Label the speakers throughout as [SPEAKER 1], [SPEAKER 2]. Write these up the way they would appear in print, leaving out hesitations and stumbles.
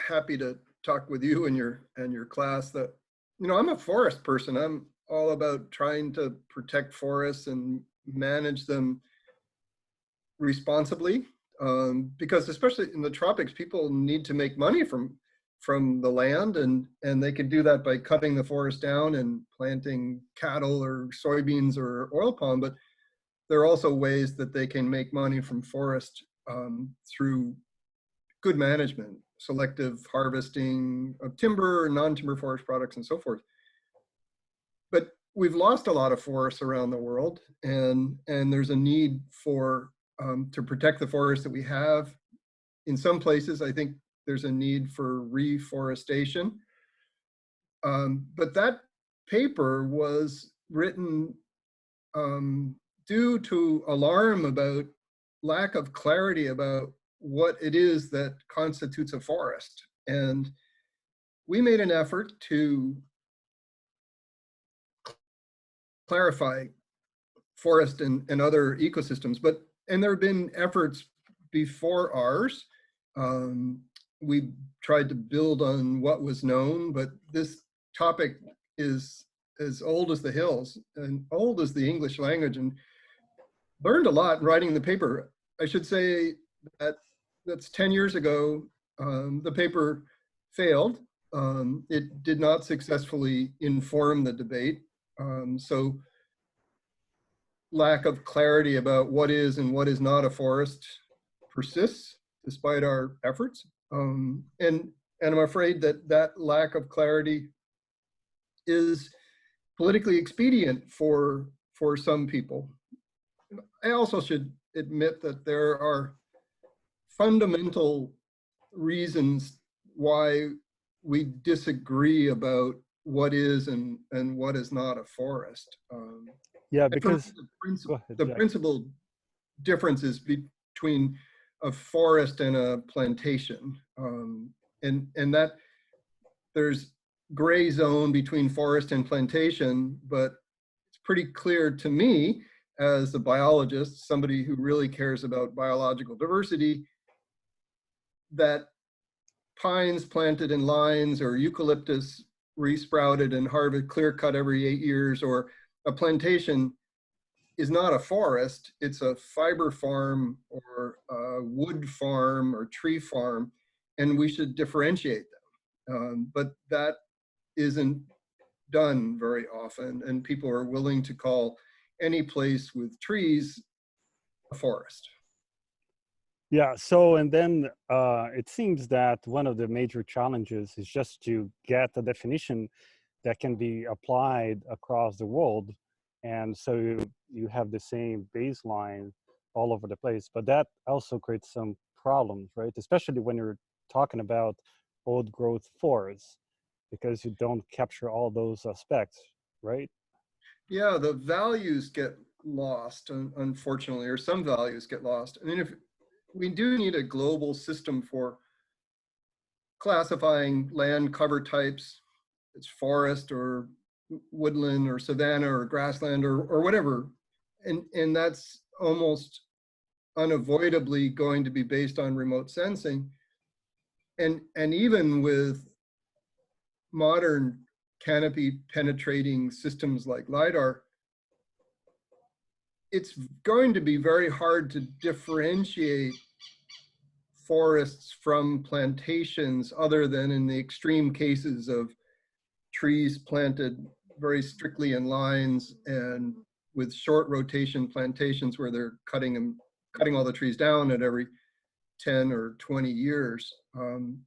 [SPEAKER 1] happy to talk with you and your class that, I'm a forest person. I'm all about trying to protect forests and manage them responsibly, because especially in the tropics, people need to make money from the land, and they can do that by cutting the forest down and planting cattle or soybeans or oil palm. But there are also ways that they can make money from forest through good management, selective harvesting of timber, non-timber forest products, and so forth. But we've lost a lot of forests around the world, and there's a need for to protect the forests that we have. In some places, I think there's a need for reforestation. But that paper was written due to alarm about lack of clarity about what it is that constitutes a forest. And we made an effort to clarify forest and other ecosystems, and there have been efforts before ours. We tried to build on what was known, but this topic is as old as the hills and old as the English language, and learned a lot writing the paper. I should say that that's 10 years ago. The paper failed. It did not successfully inform the debate. So lack of clarity about what is and what is not a forest persists despite our efforts. And I'm afraid that lack of clarity is politically expedient for some people. I also should admit that there are fundamental reasons why we disagree about what is and what is not a forest.
[SPEAKER 2] Yeah, because
[SPEAKER 1] the principal difference is between a forest and a plantation, and that there's gray zone between forest and plantation, but it's pretty clear to me as a biologist, somebody who really cares about biological diversity, that pines planted in lines or eucalyptus resprouted and clear cut every 8 years, or a plantation is not a forest. It's a fiber farm or a wood farm or tree farm, and we should differentiate them. But that isn't done very often, and people are willing to call any place with trees a forest.
[SPEAKER 2] Yeah, so and then it seems that one of the major challenges is just to get a definition that can be applied across the world. And so you have the same baseline all over the place, but that also creates some problems, right? Especially when you're talking about old growth forests, because you don't capture all those aspects, right?
[SPEAKER 1] Yeah, the values get lost, unfortunately, or some values get lost. I mean, if we do need a global system for classifying land cover types, it's forest or woodland or savanna or grassland or whatever, and that's almost unavoidably going to be based on remote sensing. And even with modern canopy penetrating systems like LiDAR, it's going to be very hard to differentiate forests from plantations, other than in the extreme cases of trees planted very strictly in lines and with short rotation plantations where they're cutting all the trees down at every 10 or 20 years.
[SPEAKER 2] And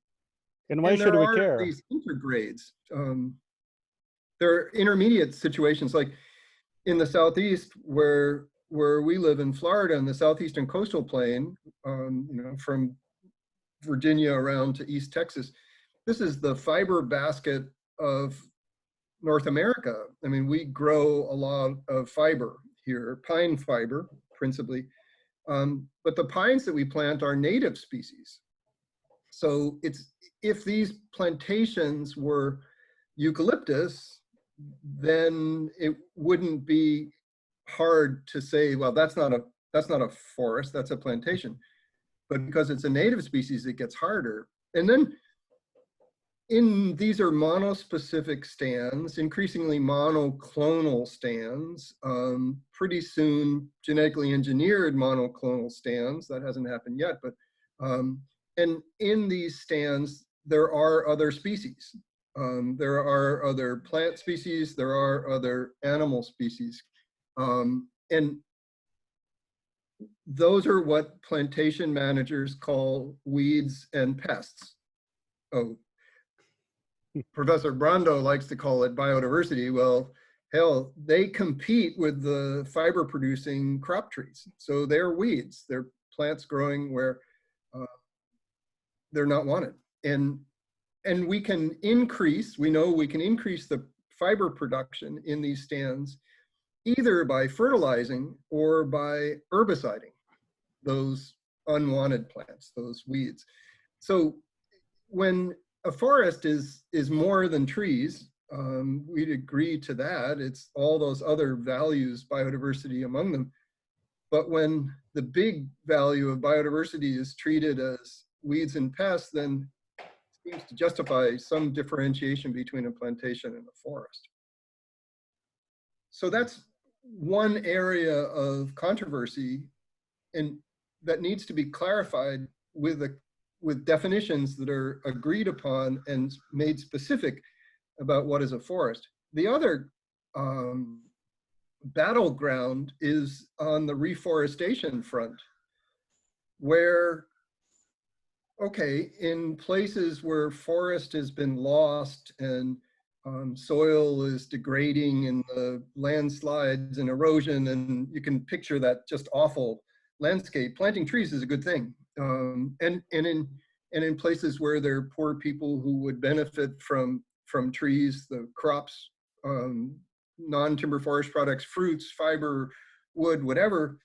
[SPEAKER 2] why should we care?
[SPEAKER 1] These intergrades. There are intermediate situations, like in the Southeast, where we live in Florida, in the southeastern coastal plain, from Virginia around to East Texas. This is the fiber basket of North America. I mean, we grow a lot of fiber here, pine fiber principally, but the pines that we plant are native species. So if these plantations were eucalyptus, then it wouldn't be hard to say, well, that's not a forest, that's a plantation. But because it's a native species, it gets harder. And then these are monospecific stands, increasingly monoclonal stands. Pretty soon, genetically engineered monoclonal stands. That hasn't happened yet, but and in these stands, there are other species. There are other plant species. There are other animal species, and those are what plantation managers call weeds and pests. Oh, Professor Brando likes to call it biodiversity. Well, hell, they compete with the fiber producing crop trees. So they're weeds. They're plants growing where they're not wanted. And we can increase, we know we can increase the fiber production in these stands either by fertilizing or by herbiciding those unwanted plants, those weeds. So when a forest is more than trees, we'd agree to that. It's all those other values, biodiversity among them. But when the big value of biodiversity is treated as weeds and pests, then it seems to justify some differentiation between a plantation and a forest. So that's one area of controversy, and that needs to be clarified with definitions that are agreed upon and made specific about what is a forest. The other battleground is on the reforestation front, where, okay, in places where forest has been lost and soil is degrading and the landslides and erosion, and you can picture that just awful landscape, planting trees is a good thing. And in places where there are poor people who would benefit from trees, the crops, non-timber forest products, fruits, fiber, wood, whatever,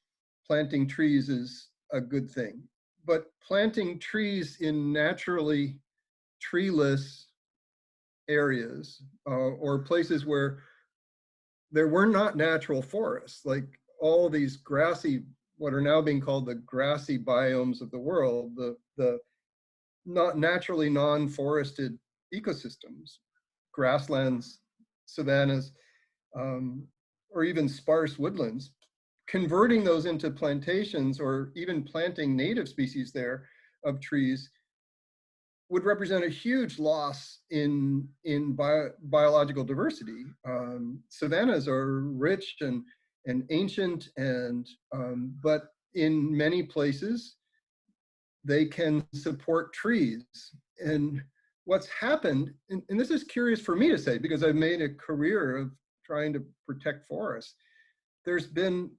[SPEAKER 1] planting trees is a good thing. But planting trees in naturally treeless areas or places where there were not natural forests, like all these grassy, what are now being called the grassy biomes of the world, the not naturally non-forested ecosystems, grasslands, savannas, or even sparse woodlands, converting those into plantations or even planting native species there of trees would represent a huge loss in biological diversity. Savannas are rich and ancient, and but in many places they can support trees. And what's happened, and this is curious for me to say because I've made a career of trying to protect forests, there's been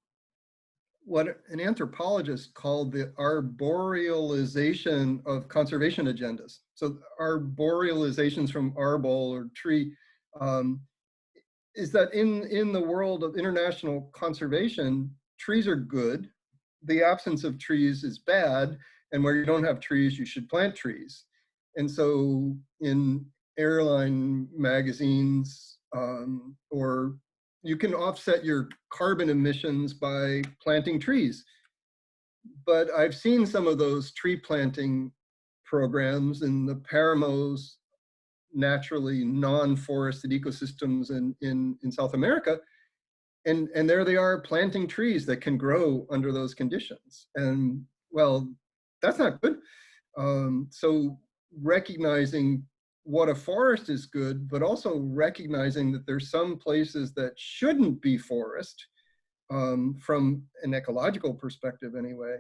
[SPEAKER 1] what an anthropologist called the arborealization of conservation agendas. So arborealizations from arbol or tree, is that in the world of international conservation, trees are good. The absence of trees is bad. And where you don't have trees, you should plant trees. And so in airline magazines, or you can offset your carbon emissions by planting trees. But I've seen some of those tree planting programs in the Paramos, naturally non-forested ecosystems in South America. And there they are planting trees that can grow under those conditions. And well, that's not good. So recognizing what a forest is good, but also recognizing that there's some places that shouldn't be forest, from an ecological perspective anyway,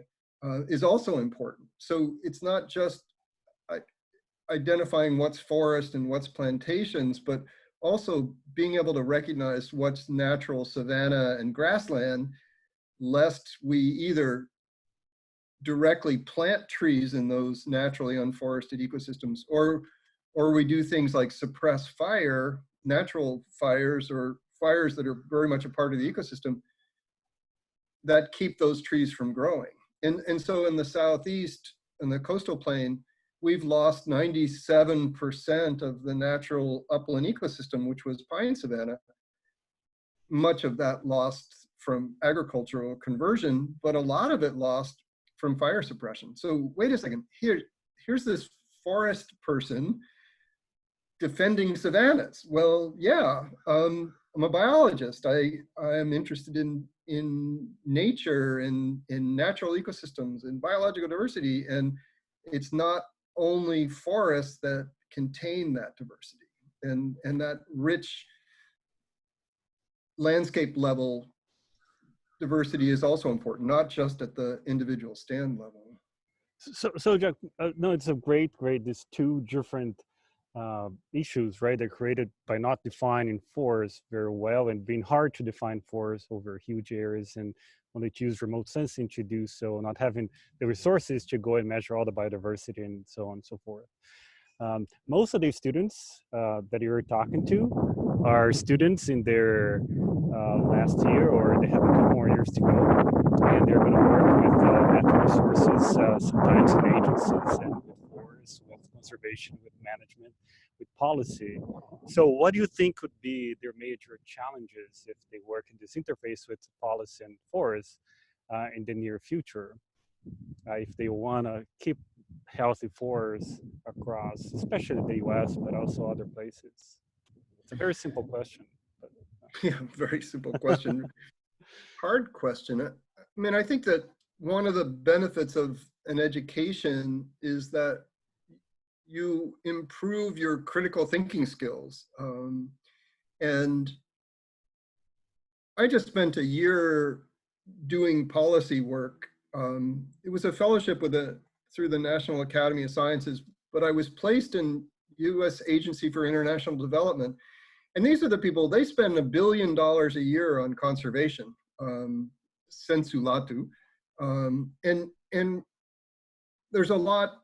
[SPEAKER 1] is also important. So it's not just identifying what's forest and what's plantations, but also being able to recognize what's natural savanna and grassland, lest we either directly plant trees in those naturally unforested ecosystems, or we do things like suppress fire, natural fires, or fires that are very much a part of the ecosystem that keep those trees from growing. And so in the Southeast, in the coastal plain, we've lost 97% of the natural upland ecosystem, which was pine savanna. Much of that lost from agricultural conversion, but a lot of it lost from fire suppression. So wait a second, here's this forest person defending savannas. Well, yeah, I'm a biologist. I am interested in nature and in natural ecosystems and biological diversity. And it's not only forests that contain that diversity and that rich landscape level diversity is also important, not just at the individual stand level.
[SPEAKER 2] So Jack, no, it's a great. These two different issues, right? They're created by not defining forests very well and being hard to define forests over huge areas, and when they use remote sensing to do so, not having the resources to go and measure all the biodiversity and so on and so forth. Most of these students that you're talking to are students in their last year, or they have a couple more years to go, and they're going to work with natural resources, sometimes in agencies and with forests, with conservation, with management, with policy. So what do you think could be their major challenges if they work in this interface with policy and forests in the near future? If they want to keep healthy forests across, especially the US, but also other places? It's a very simple question. But,
[SPEAKER 1] Yeah, very simple question. Hard question. I mean, I think that one of the benefits of an education is that you improve your critical thinking skills. And I just spent a year doing policy work. It was a fellowship through the National Academy of Sciences, but I was placed in US Agency for International Development. And these are the people, they spend $1 billion a year on conservation, sensu lato. And there's a lot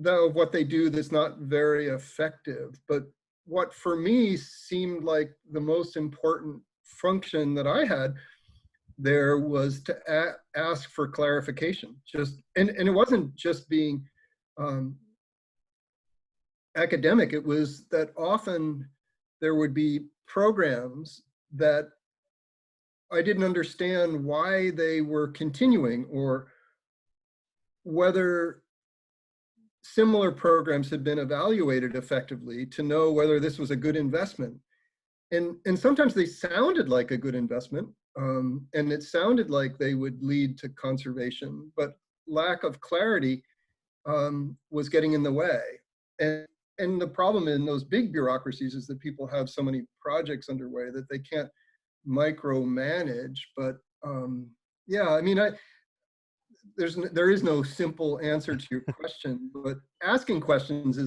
[SPEAKER 1] of what they do that's not very effective. But what for me seemed like the most important function that I had there was to ask for clarification. And it wasn't just being academic, it was that often there would be programs that I didn't understand why they were continuing, or whether similar programs had been evaluated effectively to know whether this was a good investment. And sometimes they sounded like a good investment, and it sounded like they would lead to conservation, but lack of clarity was getting in the way. And the problem in those big bureaucracies is that people have so many projects underway that they can't micromanage. But yeah, I mean, there is no simple answer to your question, but asking questions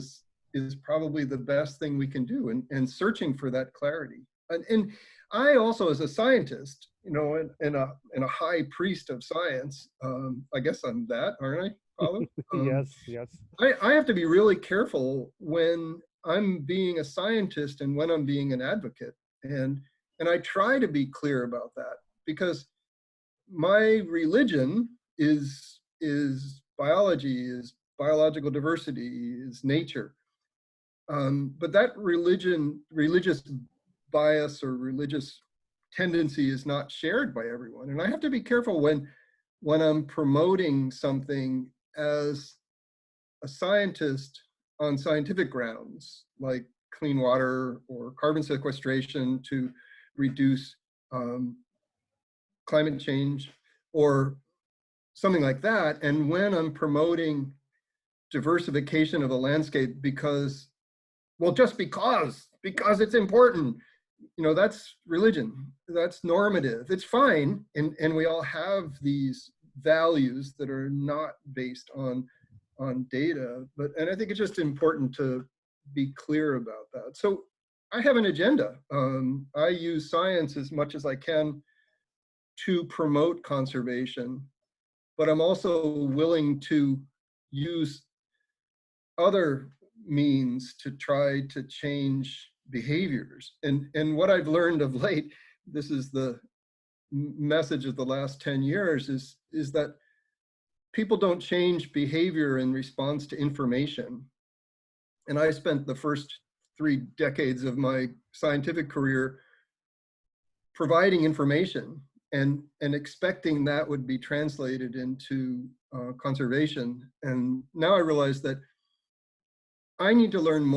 [SPEAKER 1] is probably the best thing we can do, and searching for that clarity. And I also, as a scientist, you know, and a high priest of science, I guess I'm that, aren't I, Paulo?
[SPEAKER 2] yes.
[SPEAKER 1] I have to be really careful when I'm being a scientist and when I'm being an advocate. And I try to be clear about that, because my religion is biology, is biological diversity, is nature. But that religious bias or religious tendency is not shared by everyone. And I have to be careful when I'm promoting something as a scientist on scientific grounds, like clean water or carbon sequestration to reduce climate change or something like that. And when I'm promoting diversification of the landscape because it's important, you know, that's religion, that's normative. It's fine, and we all have these values that are not based on data, and I think it's just important to be clear about that. So I have an agenda. I use science as much as I can to promote conservation, but I'm also willing to use other means to try to change behaviors. And what I've learned of late, this is the message of the last 10 years, is that people don't change behavior in response to information. And I spent the first 3 decades of my scientific career providing information and expecting that would be translated into conservation. And now I realize that I need to learn more